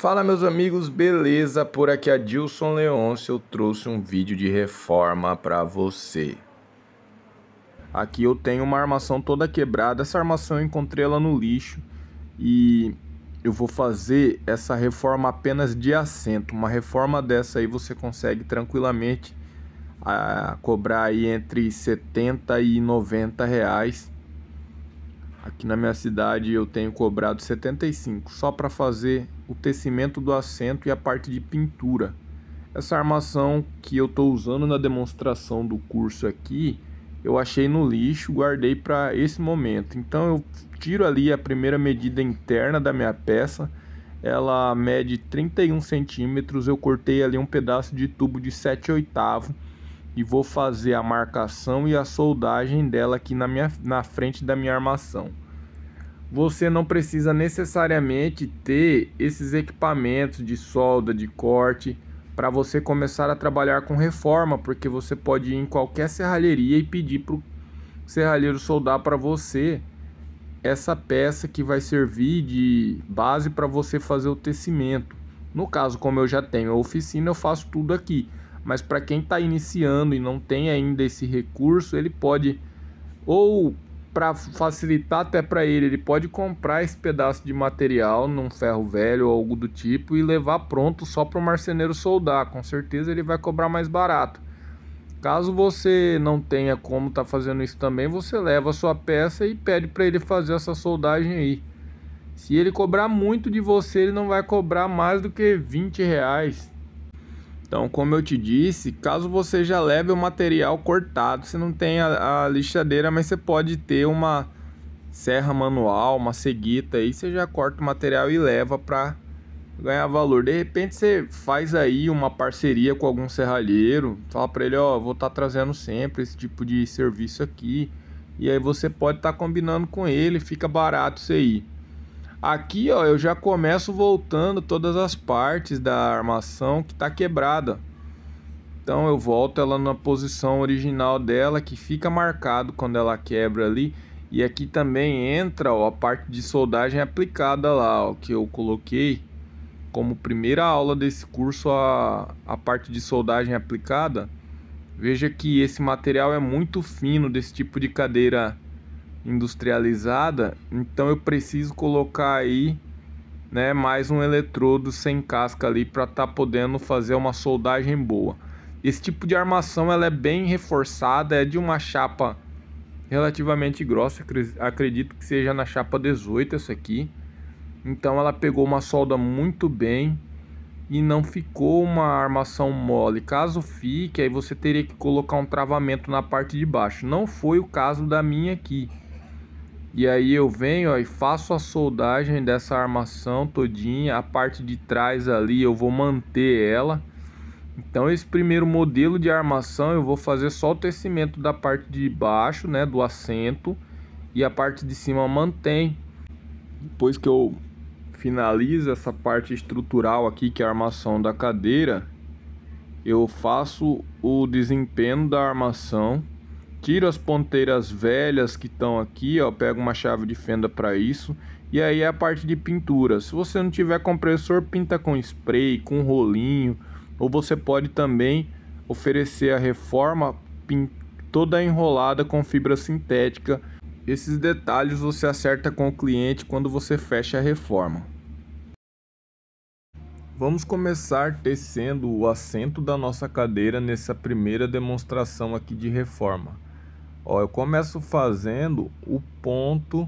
Fala meus amigos, beleza? Por aqui é Dilson Leôncio, eu trouxe um vídeo de reforma para você. Aqui eu tenho uma armação toda quebrada, essa armação eu encontrei ela no lixo e eu vou fazer essa reforma apenas de assento. Uma reforma dessa aí você consegue tranquilamente cobrar aí entre 70 e 90 reais. Aqui na minha cidade eu tenho cobrado 75 só para fazer o tecimento do assento e a parte de pintura. Essa armação que eu estou usando na demonstração do curso aqui, eu achei no lixo, guardei para esse momento. Então eu tiro ali a primeira medida interna da minha peça, ela mede 31 centímetros, eu cortei ali um pedaço de tubo de 7/8 e vou fazer a marcação e a soldagem dela aqui na frente da minha armação. Você não precisa necessariamente ter esses equipamentos de solda, de corte, para você começar a trabalhar com reforma, porque você pode ir em qualquer serralheria e pedir para o serralheiro soldar para você essa peça que vai servir de base para você fazer o tecimento. No caso, como eu já tenho a oficina, eu faço tudo aqui. Mas para quem está iniciando e não tem ainda esse recurso, ele pode, ou para facilitar até para ele pode comprar esse pedaço de material num ferro velho ou algo do tipo e levar pronto só para o marceneiro soldar. Com certeza ele vai cobrar mais barato. Caso você não tenha como estar fazendo isso também, você leva a sua peça e pede para ele fazer essa soldagem aí. Se ele cobrar muito de você, ele não vai cobrar mais do que 20 reais. Então, como eu te disse, caso você já leve o material cortado, você não tem a lixadeira, mas você pode ter uma serra manual, uma ceguita aí, você já corta o material e leva para ganhar valor. De repente você faz aí uma parceria com algum serralheiro, fala para ele, ó, vou estar trazendo sempre esse tipo de serviço aqui, e aí você pode estar combinando com ele, fica barato isso aí. Aqui, ó, eu já começo voltando todas as partes da armação que tá quebrada. Então eu volto ela na posição original dela, que fica marcado quando ela quebra ali. E aqui também entra, ó, a parte de soldagem aplicada lá, ó, que eu coloquei como primeira aula desse curso a parte de soldagem aplicada. Veja que esse material é muito fino, desse tipo de cadeira industrializada, então eu preciso colocar aí, né, mais um eletrodo sem casca ali para estar podendo fazer uma soldagem boa. Esse tipo de armação ela é bem reforçada, é de uma chapa relativamente grossa, acredito que seja na chapa 18 essa aqui. Então ela pegou uma solda muito bem e não ficou uma armação mole. Caso fique, aí você teria que colocar um travamento na parte de baixo. Não foi o caso da minha aqui. E aí eu venho, ó, e faço a soldagem dessa armação todinha. A parte de trás ali eu vou manter ela. Então esse primeiro modelo de armação eu vou fazer só o tecimento da parte de baixo, né, do assento. E a parte de cima mantém. Depois que eu finalizo essa parte estrutural aqui, que é a armação da cadeira, eu faço o desempenho da armação. Tiro as ponteiras velhas que estão aqui, ó, pego uma chave de fenda para isso. E aí é a parte de pintura. Se você não tiver compressor, pinta com spray, com rolinho. Ou você pode também oferecer a reforma toda enrolada com fibra sintética. Esses detalhes você acerta com o cliente quando você fecha a reforma. Vamos começar tecendo o assento da nossa cadeira nessa primeira demonstração aqui de reforma. Ó, eu começo fazendo o ponto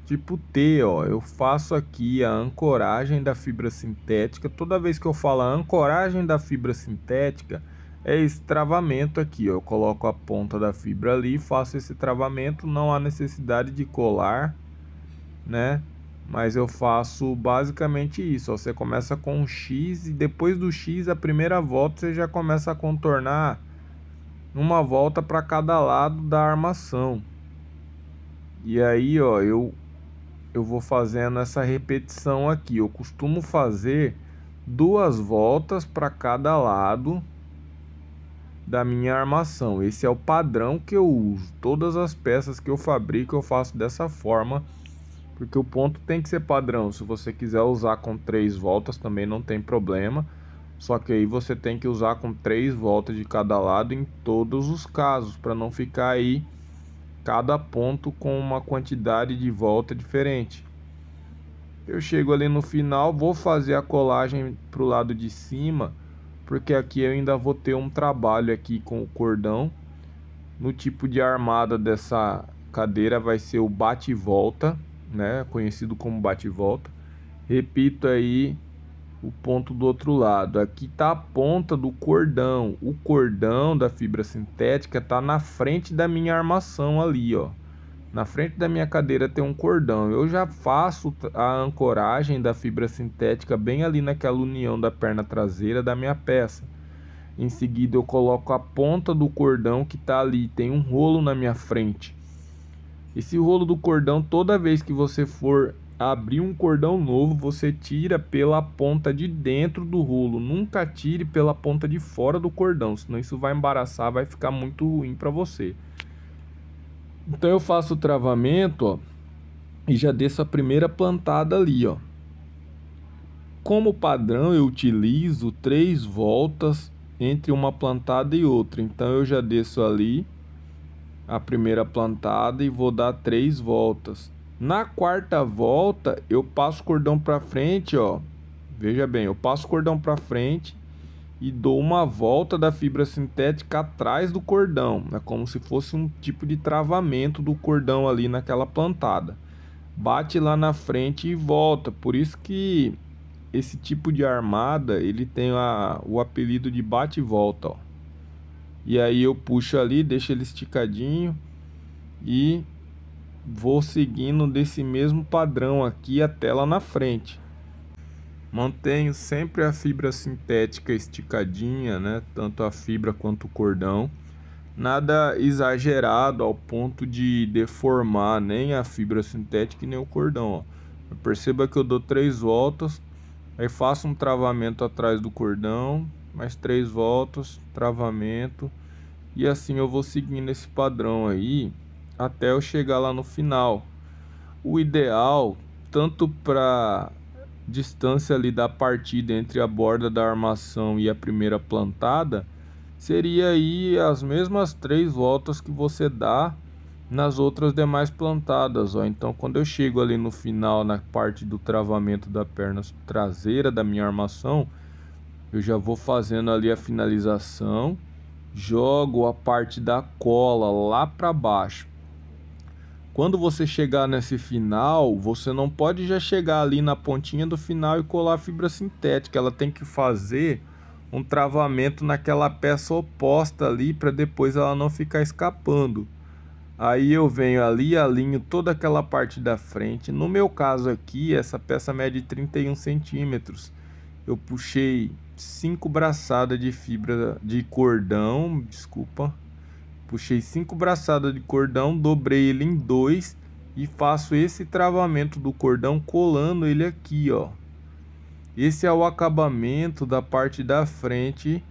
tipo T, ó. Eu faço aqui a ancoragem da fibra sintética. Toda vez que eu falo a ancoragem da fibra sintética, é esse travamento aqui, ó. Eu coloco a ponta da fibra ali, faço esse travamento. Não há necessidade de colar, né? Mas eu faço basicamente isso, ó. Você começa com um X e depois do X, a primeira volta, você já começa a contornar uma volta para cada lado da armação. E aí, ó, eu vou fazendo essa repetição aqui. Eu costumo fazer 2 voltas para cada lado da minha armação. Esse é o padrão que eu uso. Todas as peças que eu fabrico eu faço dessa forma porque o ponto tem que ser padrão. Se você quiser usar com 3 voltas também não tem problema, só que aí você tem que usar com 3 voltas de cada lado em todos os casos, para não ficar aí cada ponto com uma quantidade de volta diferente. Eu chego ali no final, vou fazer a colagem pro lado de cima, porque aqui eu ainda vou ter um trabalho aqui com o cordão. No tipo de armada dessa cadeira vai ser o bate-volta, né, conhecido como bate-volta. Repito aí o ponto do outro lado. Aqui tá a ponta do cordão. O cordão da fibra sintética tá na frente da minha armação ali, ó. Na frente da minha cadeira tem um cordão. Eu já faço a ancoragem da fibra sintética bem ali naquela união da perna traseira da minha peça. Em seguida eu coloco a ponta do cordão que está ali. Tem um rolo na minha frente. Esse rolo do cordão, toda vez que você for abrir um cordão novo, você tira pela ponta de dentro do rolo. Nunca tire pela ponta de fora do cordão, senão isso vai embaraçar, vai ficar muito ruim para você. Então eu faço o travamento, ó, e já desço a primeira plantada ali, ó. Como padrão eu utilizo 3 voltas entre uma plantada e outra. Então eu já desço ali a primeira plantada e vou dar 3 voltas. Na quarta volta eu passo o cordão para frente, ó. Veja bem, eu passo o cordão para frente e dou uma volta da fibra sintética atrás do cordão. É como se fosse um tipo de travamento do cordão ali naquela plantada. Bate lá na frente e volta. Por isso que esse tipo de armada, ele tem o apelido de bate e volta, ó. E aí eu puxo ali, deixo ele esticadinho e vou seguindo desse mesmo padrão aqui até lá na frente. Mantenho sempre a fibra sintética esticadinha, né? Tanto a fibra quanto o cordão. Nada exagerado ao ponto de deformar nem a fibra sintética e nem o cordão, ó. Perceba que eu dou 3 voltas, aí faço um travamento atrás do cordão, mais 3 voltas, travamento, e assim eu vou seguindo esse padrão aí até eu chegar lá no final. O ideal, tanto para distância ali da partida entre a borda da armação e a primeira plantada, seria aí as mesmas 3 voltas que você dá nas outras demais plantadas, ó. Então quando eu chego ali no final, na parte do travamento da perna traseira da minha armação, eu já vou fazendo ali a finalização, jogo a parte da cola lá para baixo. Quando você chegar nesse final, você não pode já chegar ali na pontinha do final e colar a fibra sintética. Ela tem que fazer um travamento naquela peça oposta ali para depois ela não ficar escapando. Aí eu venho ali e alinho toda aquela parte da frente. No meu caso aqui, essa peça mede 31 centímetros. Eu puxei 5 braçadas de fibra de cordão, desculpa. Puxei 5 braçadas de cordão, dobrei ele em 2 e faço esse travamento do cordão colando ele aqui, ó. Esse é o acabamento da parte da frente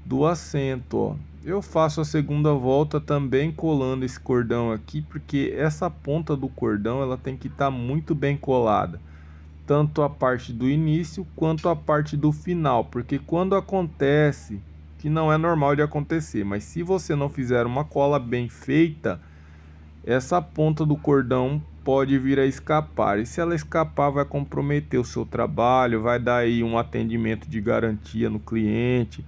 do assento, ó. Eu faço a segunda volta também colando esse cordão aqui, porque essa ponta do cordão ela tem que estar muito bem colada, tanto a parte do início quanto a parte do final, porque quando acontece, que não é normal de acontecer, mas se você não fizer uma cola bem feita, essa ponta do cordão pode vir a escapar, e se ela escapar vai comprometer o seu trabalho, vai dar aí um atendimento de garantia no cliente,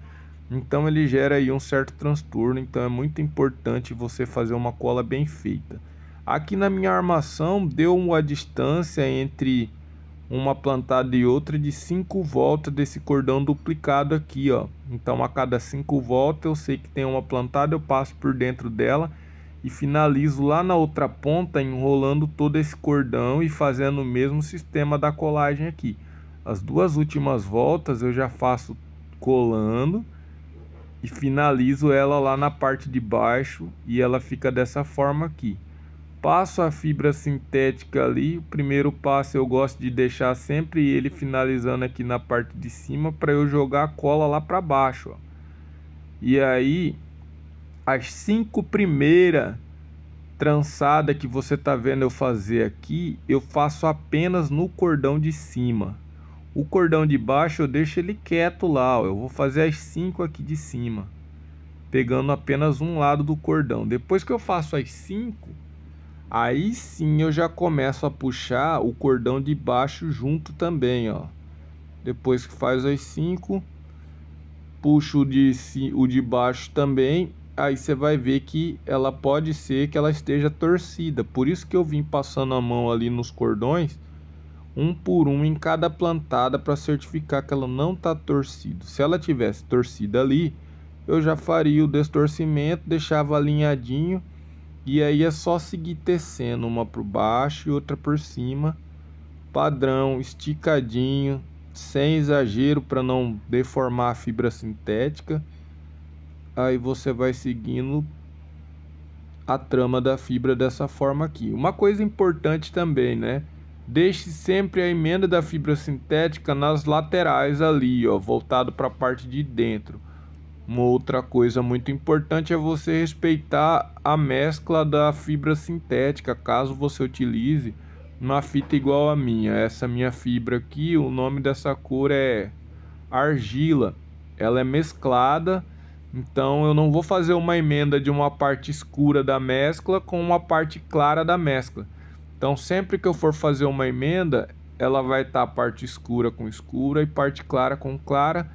então ele gera aí um certo transtorno. Então é muito importante você fazer uma cola bem feita. Aqui na minha armação deu uma distância entre uma plantada e outra de 5 voltas desse cordão duplicado aqui, ó. Então a cada 5 voltas eu sei que tem uma plantada, eu passo por dentro dela e finalizo lá na outra ponta, enrolando todo esse cordão e fazendo o mesmo sistema da colagem aqui. As 2 últimas voltas eu já faço colando e finalizo ela lá na parte de baixo e ela fica dessa forma aqui. Passo a fibra sintética ali, o primeiro passo eu gosto de deixar sempre ele finalizando aqui na parte de cima para eu jogar a cola lá para baixo, ó. E aí as 5 primeiras trançada que você tá vendo eu fazer aqui, eu faço apenas no cordão de cima. O cordão de baixo eu deixo ele quieto lá, ó. Eu vou fazer as 5 aqui de cima, pegando apenas um lado do cordão. Depois que eu faço as 5, aí sim eu já começo a puxar o cordão de baixo junto também, ó. Depois que faz as 5, puxo o de baixo também. Aí você vai ver que ela pode ser que ela esteja torcida. Por isso que eu vim passando a mão ali nos cordões, um por um em cada plantada, para certificar que ela não está torcida. Se ela tivesse torcida ali, eu já faria o destorcimento, deixava alinhadinho, e aí é só seguir tecendo uma por baixo e outra por cima, padrão, esticadinho, sem exagero, para não deformar a fibra sintética. Aí você vai seguindo a trama da fibra dessa forma aqui. Uma coisa importante também, né? Deixe sempre a emenda da fibra sintética nas laterais ali, ó, voltado para a parte de dentro. Uma outra coisa muito importante é você respeitar a mescla da fibra sintética, caso você utilize uma fita igual a minha. Essa minha fibra aqui, o nome dessa cor é argila. Ela é mesclada, então eu não vou fazer uma emenda de uma parte escura da mescla com uma parte clara da mescla. Então sempre que eu for fazer uma emenda, ela vai estar a parte escura com escura e parte clara com clara,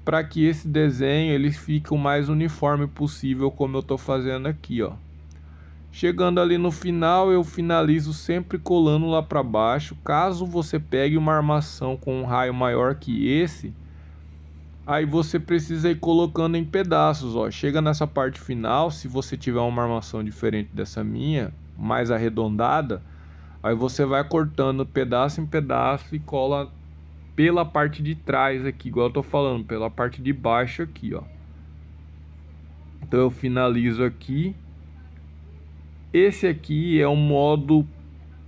para que esse desenho ele fique o mais uniforme possível, como eu estou fazendo aqui, ó. Chegando ali no final, eu finalizo sempre colando lá para baixo. Caso você pegue uma armação com um raio maior que esse, aí você precisa ir colocando em pedaços, ó. Chega nessa parte final, se você tiver uma armação diferente dessa minha, mais arredondada, aí você vai cortando pedaço em pedaço e cola pela parte de trás aqui, igual eu tô falando, pela parte de baixo aqui, ó. Então eu finalizo aqui. Esse aqui é um modo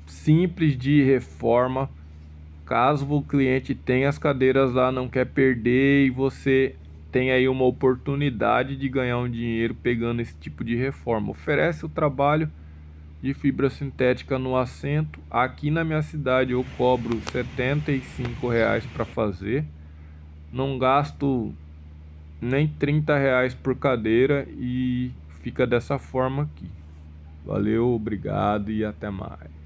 simples de reforma. Caso o cliente tenha as cadeiras lá, não quer perder, e você tem aí uma oportunidade de ganhar um dinheiro pegando esse tipo de reforma. Oferece o trabalho de fibra sintética no assento. Aqui na minha cidade eu cobro R$ 75 para fazer. Não gasto nem R$ 30 por cadeira e fica dessa forma aqui. Valeu, obrigado e até mais.